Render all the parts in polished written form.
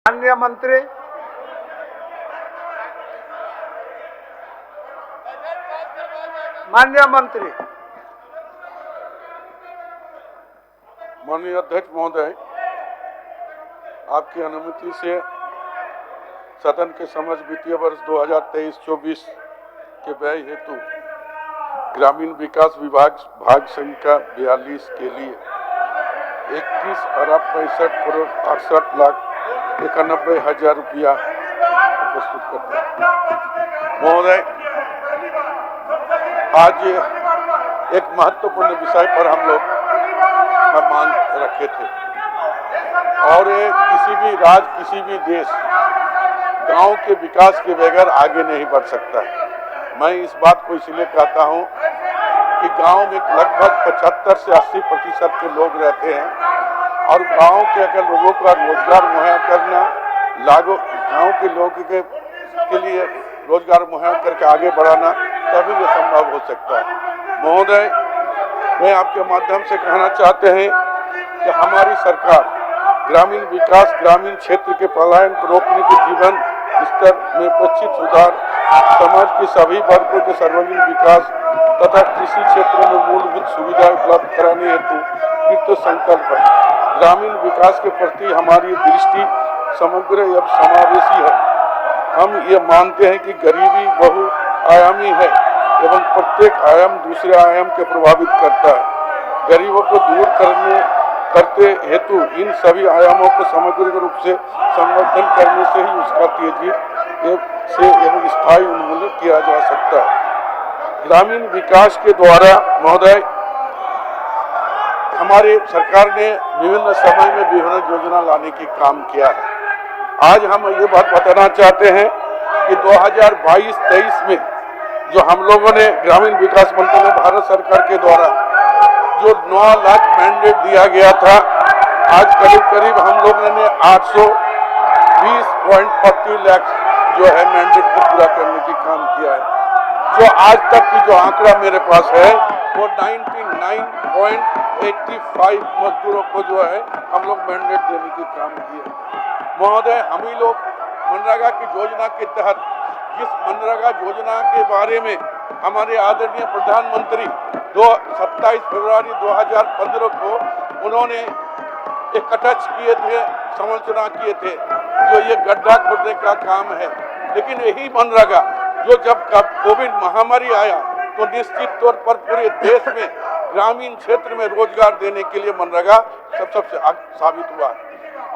माननीय मंत्री माननीय अध्यक्ष महोदय, आपकी अनुमति से सदन के समक्ष वित्तीय वर्ष 2023-24 के व्यय हेतु ग्रामीण विकास विभाग भाग संख्या 42 के लिए 21,65,68,91,000 रुपया प्रस्तुत करते हैं। महोदय, आज एक महत्वपूर्ण विषय पर हम लोग मांग रखे थे और किसी भी राज्य, किसी भी देश गांव के विकास के बगैर आगे नहीं बढ़ सकता है। मैं इस बात को इसलिए कहता हूं कि गांव में लगभग 75 से 80% के लोग रहते हैं और गांव के अगर लोगों का रोजगार मुहैया करना, गांव के लोगों के लिए रोजगार मुहैया करके आगे बढ़ाना, तभी ये संभव हो सकता है। महोदय, मैं आपके माध्यम से कहना चाहते हैं कि हमारी सरकार ग्रामीण विकास, ग्रामीण क्षेत्र के पलायन को रोकने के जीवन स्तर में उचित सुधार, समाज के सभी वर्गों के सर्वांगीण विकास तथा कृषि क्षेत्र में मूलभूत सुविधा उपलब्ध कराने हेतु कृत संकल्प है। ग्रामीण विकास के प्रति हमारी दृष्टि समग्र एवं समावेशी है। हम ये मानते हैं कि गरीबी बहुआयामी है एवं प्रत्येक आयाम दूसरे आयाम के प्रभावित करता है। गरीबों को दूर करते हेतु इन सभी आयामों को समग्र रूप से संवर्धन करने से ही उसका तेजी से एवं स्थायी उन्मूलन किया जा सकता है। ग्रामीण विकास के द्वारा महोदय, हमारी सरकार ने विभिन्न समय में विभिन्न योजना लाने की काम किया है। आज हम ये बात बताना चाहते हैं कि 2022-23 में जो हम लोगों ने ग्रामीण विकास मंत्री में भारत सरकार के द्वारा जो 9 लाख मैंडेट दिया गया था, आज करीब हम लोगों ने 820.40 लाख जो है मैंडेट को पूरा करने की काम किया है। जो आज तक की जो आंकड़ा मेरे पास है वो 99.85 मजदूरों को जो है हम लोग मैंडेट देने की काम किए। महोदय, हम ही लोग मनरेगा की योजना के तहत, जिस मनरेगा योजना के बारे में हमारे आदरणीय प्रधानमंत्री 27 फरवरी 2015 को उन्होंने एक कटाक्ष किए थे, समालोचना किए थे, जो ये गड्ढा खोदने का काम है। लेकिन यही मनरेगा जो जब कोविड महामारी आया तो निश्चित तौर पर पूरे देश में ग्रामीण क्षेत्र में रोजगार देने के लिए मनरेगा सबसे साबित हुआ।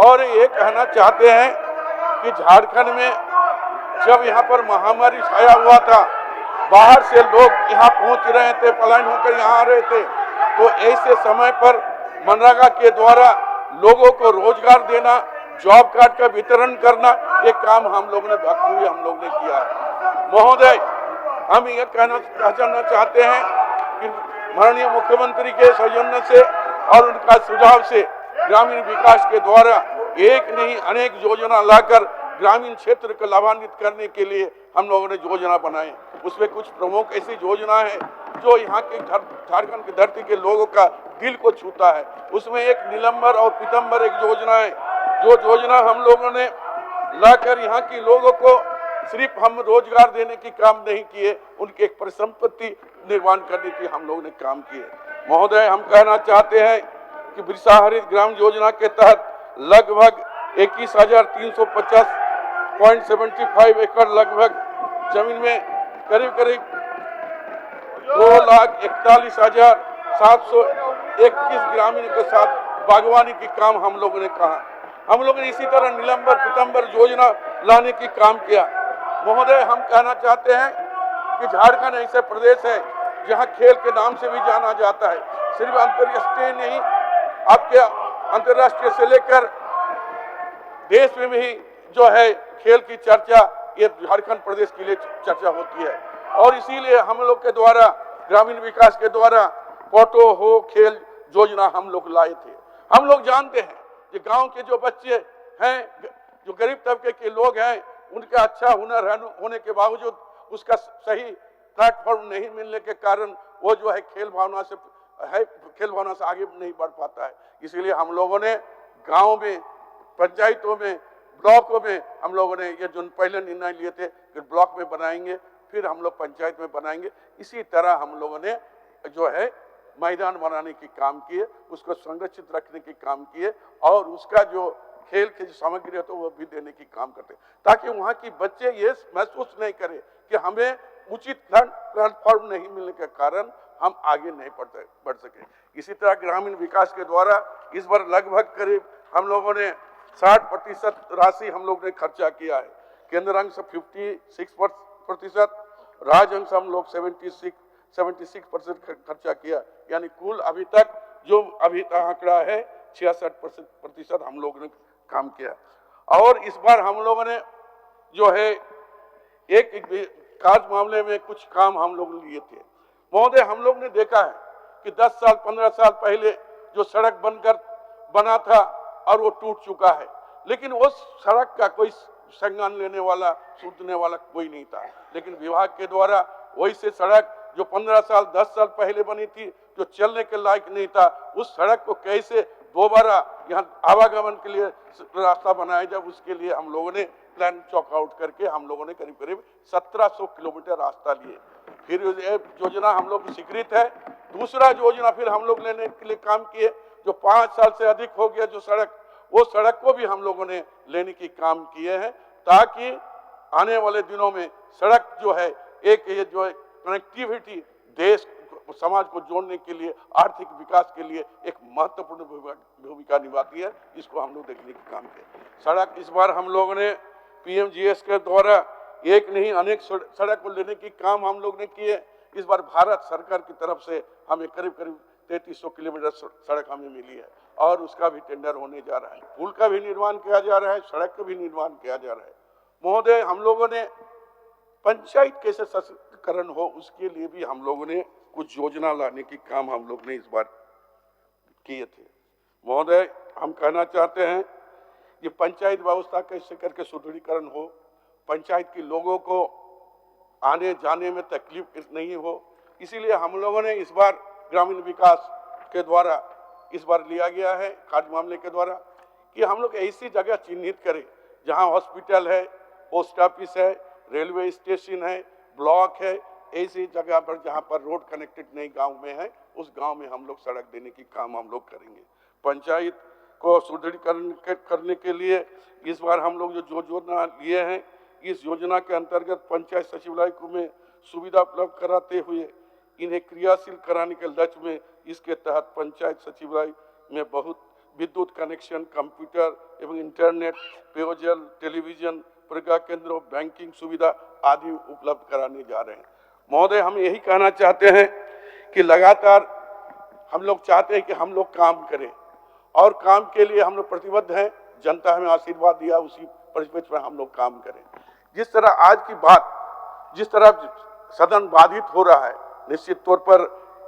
और ये कहना चाहते हैं कि झारखंड में जब यहाँ पर महामारी छाया हुआ था, बाहर से लोग यहाँ पहुँच रहे थे, पलायन होकर यहाँ आ रहे थे, तो ऐसे समय पर मनरेगा के द्वारा लोगों को रोजगार देना, जॉब कार्ड का वितरण करना, एक काम हम लोग ने बखूबी किया है। महोदय, हम ये कहना चाहते हैं कि माननीय मुख्यमंत्री के सौजन्य से और उनका सुझाव से ग्रामीण विकास के द्वारा एक नहीं अनेक योजना लाकर ग्रामीण क्षेत्र को लाभान्वित करने के लिए हम लोगों ने योजना बनाए। उसमें कुछ प्रमुख ऐसी योजना है जो यहाँ के झारखंड की धरती के लोगों का दिल को छूता है। उसमें एक निलंबर और पीतम्बर एक योजना है, जो योजना हम लोगों ने लाकर यहाँ के लोगों को सिर्फ हम रोजगार देने की काम नहीं किए, उनकी एक परिसंपत्ति निर्माण करने की हम लोगों ने काम किए। महोदय, हम कहना चाहते हैं कि वृषा हरित ग्राम योजना के तहत लगभग 21,350.75 एकड़ लगभग जमीन में करीब 2,41,721 ग्रामीण के साथ बागवानी की काम हम लोगों ने कहा। हम लोगों ने इसी तरह निलंबर पीतम्बर योजना लाने की काम किया। महोदय, हम कहना चाहते हैं कि झारखंड ऐसे प्रदेश है जहां खेल के नाम से भी जाना जाता है। सिर्फ अंतर्राष्ट्रीय नहीं, आपके अंतर्राष्ट्रीय से लेकर देश में भी जो है खेल की चर्चा ये झारखंड प्रदेश के लिए चर्चा होती है। और इसीलिए हम लोग के द्वारा ग्रामीण विकास के द्वारा पोटो हो खेल योजना हम लोग लाए थे। हम लोग जानते हैं कि गांव के जो बच्चे हैं, जो गरीब तबके के लोग हैं, उनका अच्छा हुनर होने के बावजूद उसका सही प्लेटफॉर्म नहीं मिलने के कारण वो जो है खेल भावना से आगे नहीं बढ़ पाता है। इसीलिए हम लोगों ने गांव में, पंचायतों में ब्लॉकों में हम लोगों ने ये जो पहले निर्णय लिए थे कि ब्लॉक में बनाएंगे, फिर हम लोग पंचायत में बनाएंगे, इसी तरह हम लोगों ने जो है मैदान बनाने की काम किए, उसको संरक्षित रखने की काम किए और उसका जो खेल की जो सामग्री है तो वो भी देने की काम करते, ताकि वहाँ की बच्चे ये महसूस नहीं करें कि हमें उचित प्लेटफॉर्म नहीं मिलने के कारण हम आगे नहीं बढ़ सके। इसी तरह ग्रामीण विकास के द्वारा इस बार लगभग करीब हम लोगों ने 60% राशि हम लोग ने खर्चा किया है। केंद्र अंग से 56%, राज्य अंग से हम लोग 76% खर्चा किया, यानी कुल अभी तक जो अभी तक आंकड़ा है 66% हम लोगों ने काम किया। और इस बार हम लोगों ने जो है एक कार्य मामले में कुछ काम हम लोग लिए थे। महोदय, हम लोग ने देखा है कि 10 साल 15 साल पहले जो सड़क बनकर बना था और वो टूट चुका है, लेकिन उस सड़क का कोई संज्ञान लेने वाला, सुनने वाला कोई नहीं था। लेकिन विभाग के द्वारा वही से सड़क जो 15 साल 10 साल पहले बनी थी, जो चलने के लायक नहीं था, उस सड़क को कैसे दोबारा यहाँ आवागमन के लिए रास्ता बनाया जाए, उसके लिए हम लोगों ने प्लान चॉक आउट करके हम लोगों ने करीब करीब 1700 किलोमीटर रास्ता लिए। फिर ये योजना हम लोग स्वीकृत है। दूसरा योजना फिर हम लोग लेने के लिए काम किए, जो 5 साल से अधिक हो गया जो सड़क, वो सड़क को भी हम लोगों ने लेने की काम किए हैं, ताकि आने वाले दिनों में सड़क जो है एक ये जो है कनेक्टिविटी देश समाज को जोड़ने के लिए, आर्थिक विकास के लिए एक महत्वपूर्ण भूमिका निभाती है। इसको हम लोग देखने का काम किया। सड़क इस बार हम लोगों ने पीएमजीएस के द्वारा एक नहीं अनेक सड़क को लेने की काम हम लोग ने किए। इस बार भारत सरकार की तरफ से हमें करीब करीब 3300 किलोमीटर सड़क हमें मिली है और उसका भी टेंडर होने जा रहा है। पुल का भी निर्माण किया जा रहा है, सड़क का भी निर्माण किया जा रहा है। महोदय, हम लोगों ने पंचायत कैसे सशक्तिकरण हो, उसके लिए भी हम लोगों ने कुछ योजना लाने की काम हम लोग ने इस बार किए थे। महोदय, हम कहना चाहते हैं कि पंचायत व्यवस्था कैसे करके सुदृढ़ीकरण हो, पंचायत के लोगों को आने जाने में तकलीफ नहीं हो, इसीलिए हम लोगों ने इस बार ग्रामीण विकास के द्वारा इस बार लिया गया है कार्य मामले के द्वारा कि हम लोग ऐसी जगह चिन्हित करें जहां हॉस्पिटल है, पोस्ट ऑफिस है, रेलवे स्टेशन है, ब्लॉक है, ऐसी जगह पर जहां पर रोड कनेक्टेड नहीं गांव में है, उस गांव में हम लोग सड़क देने की काम हम लोग करेंगे। पंचायत को सुदृढ़ीकरण करने के लिए इस बार हम लोग जो योजना लिए हैं, इस योजना के अंतर्गत पंचायत सचिवालय को में सुविधा उपलब्ध कराते हुए इन्हें क्रियाशील कराने के लक्ष्य में इसके तहत पंचायत सचिवालय में बहुत विद्युत कनेक्शन, कंप्यूटर एवं इंटरनेट, पेयजल, टेलीविजन, प्रज्ञा केंद्र, बैंकिंग सुविधा आदि उपलब्ध कराने जा रहे हैं। महोदय, हम यही कहना चाहते हैं कि लगातार हम लोग चाहते हैं कि हम लोग काम करें और काम के लिए हम लोग प्रतिबद्ध हैं। जनता हमें आशीर्वाद दिया, उसी परिप्रेक्ष्य में हम लोग काम करें। जिस तरह आज की बात, जिस तरह सदन बाधित हो रहा है, निश्चित तौर पर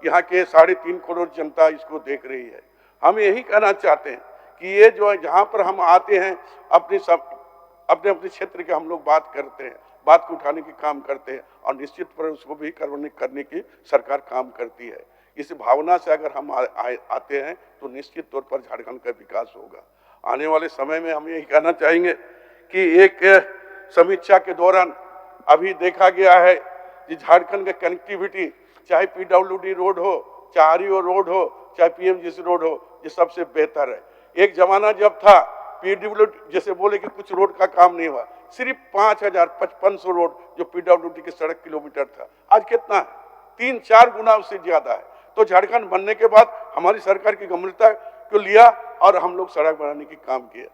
यहाँ के 3.5 करोड़ जनता इसको देख रही है। हम यही कहना चाहते हैं कि ये जो है जहाँ पर हम आते हैं अपने क्षेत्र के हम लोग बात करते हैं, बात को उठाने की काम करते हैं और निश्चित पर उसको भी करने की सरकार काम करती है। इस भावना से अगर हम आते हैं तो निश्चित तौर पर झारखंड का विकास होगा। आने वाले समय में हम यही कहना चाहेंगे कि एक समीक्षा के दौरान अभी देखा गया है कि झारखंड का कनेक्टिविटी, चाहे पीडब्ल्यूडी रोड हो, चाहे आरईओ रोड हो, चाहे पीएमजीएस रोड हो, ये सबसे बेहतर है। एक जमाना जब था पीडब्ल्यूडी जैसे बोले कि कुछ रोड का काम नहीं हुआ, सिर्फ 5500 रोड जो पीडब्ल्यूडी के सड़क किलोमीटर था, आज कितना है? 3-4 गुना उससे ज्यादा है। तो झारखंड बनने के बाद हमारी सरकार की गंभीरता को लिया और हम लोग सड़क बनाने की काम किया।